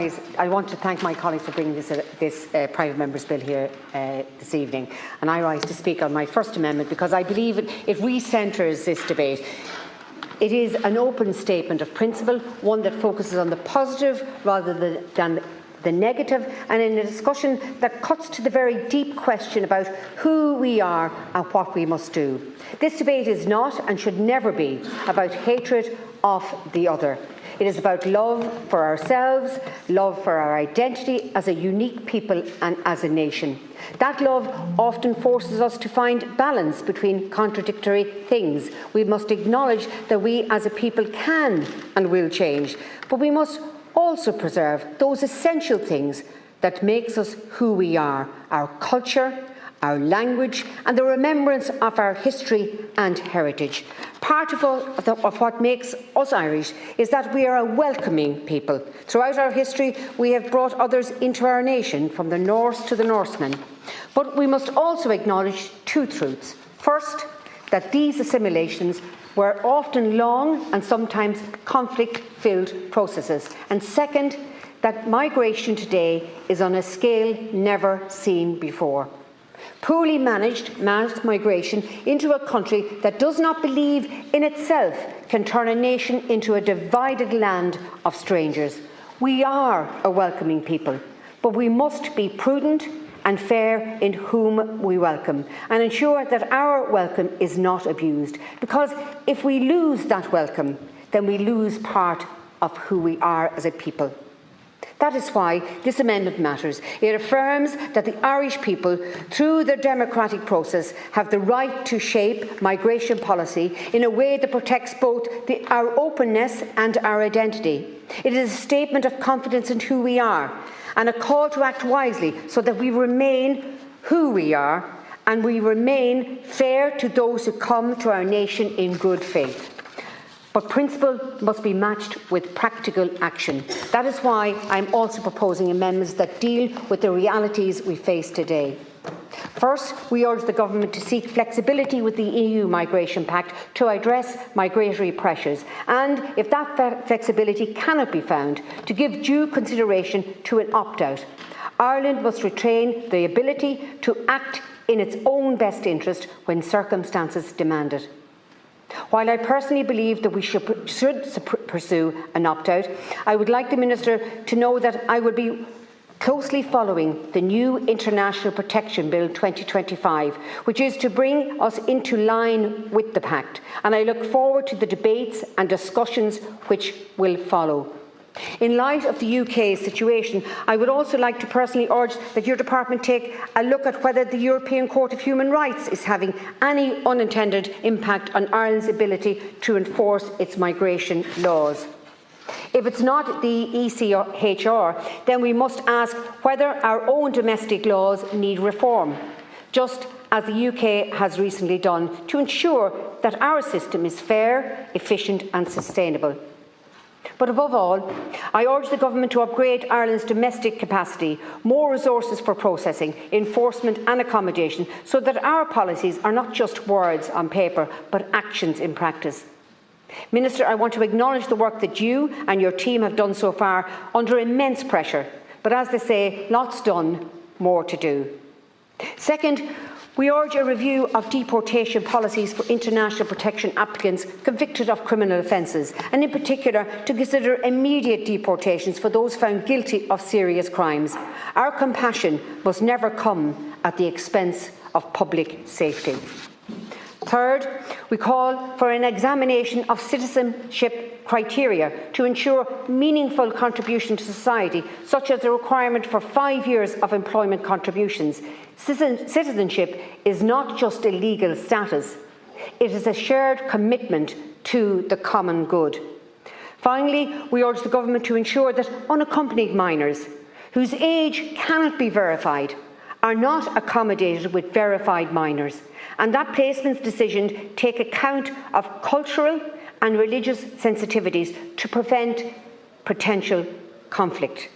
I want to thank my colleagues for bringing this private member's bill here this evening, and I rise to speak on my First Amendment because I believe it recentres this debate. It is an open statement of principle, one that focuses on the positive rather than the negative, and in a discussion that cuts to the very deep question about who we are and what we must do. This debate is not and should never be about hatred of the other. It is about love for ourselves, love for our identity as a unique people and as a nation. That love often forces us to find balance between contradictory things. We must acknowledge that we as a people can and will change, but we must also preserve those essential things that makes us who we are: our culture, our language, and the remembrance of our history and heritage. Part of what makes us Irish is that we are a welcoming people. Throughout our history, we have brought others into our nation, from the Norse to the Norsemen. But we must also acknowledge two truths. First, that these assimilations were often long and sometimes conflict-filled processes. And second, that migration today is on a scale never seen before. Poorly managed mass migration into a country that does not believe in itself can turn a nation into a divided land of strangers. We are a welcoming people, but we must be prudent and fair in whom we welcome, and ensure that our welcome is not abused. Because if we lose that welcome, then we lose part of who we are as a people. That is why this amendment matters. It affirms that the Irish people, through their democratic process, have the right to shape migration policy in a way that protects both our openness and our identity. It is a statement of confidence in who we are and a call to act wisely so that we remain who we are and we remain fair to those who come to our nation in good faith. But principle must be matched with practical action. That is why I am also proposing amendments that deal with the realities we face today. First, we urge the Government to seek flexibility with the EU Migration Pact to address migratory pressures, and if that flexibility cannot be found, to give due consideration to an opt-out. Ireland must retain the ability to act in its own best interest when circumstances demand it. While I personally believe that we should pursue an opt-out, I would like the Minister to know that I will be closely following the new International Protection Bill 2025, which is to bring us into line with the Pact, and I look forward to the debates and discussions which will follow. In light of the UK's situation, I would also like to personally urge that your department take a look at whether the European Court of Human Rights is having any unintended impact on Ireland's ability to enforce its migration laws. If it's not the ECHR, then we must ask whether our own domestic laws need reform, just as the UK has recently done, to ensure that our system is fair, efficient and sustainable. But above all, I urge the Government to upgrade Ireland's domestic capacity, more resources for processing, enforcement and accommodation, so that our policies are not just words on paper, but actions in practice. Minister, I want to acknowledge the work that you and your team have done so far under immense pressure, but as they say, lots done, more to do. Second, we urge a review of deportation policies for international protection applicants convicted of criminal offences, and in particular to consider immediate deportations for those found guilty of serious crimes. Our compassion must never come at the expense of public safety. Third, we call for an examination of citizenship criteria to ensure meaningful contribution to society, such as the requirement for 5 years of employment contributions. Citizenship is not just a legal status, it is a shared commitment to the common good. Finally, we urge the Government to ensure that unaccompanied minors, whose age cannot be verified, are not accommodated with verified minors, and that placement decisions take account of cultural and religious sensitivities to prevent potential conflict.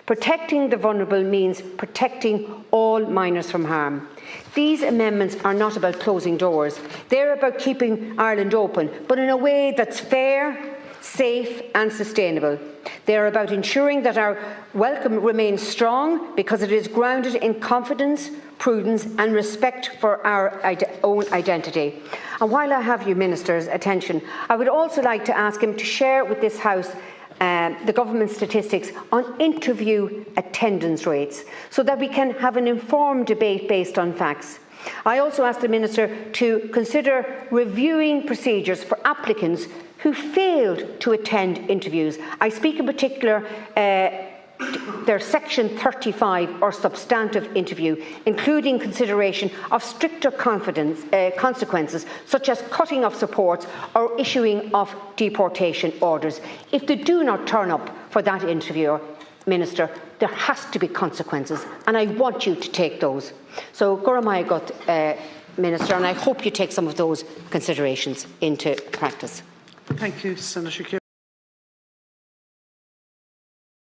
Protecting the vulnerable means protecting all minors from harm. These amendments are not about closing doors. They're about keeping Ireland open, but in a way that's fair, safe and sustainable. They are about ensuring that our welcome remains strong because it is grounded in confidence, prudence and respect for our own identity. And while I have you Minister's attention, I would also like to ask him to share with this House the government statistics on interview attendance rates so that we can have an informed debate based on facts. I also ask the Minister to consider reviewing procedures for applicants who failed to attend interviews. I speak in particular their Section 35 or substantive interview, including consideration of stricter consequences such as cutting of supports or issuing of deportation orders. If they do not turn up for that interview, Minister, there has to be consequences, and I want you to take those. So, Goramaya Gut, Minister, and I hope you take some of those considerations into practice. Thank you, Senator Keogan.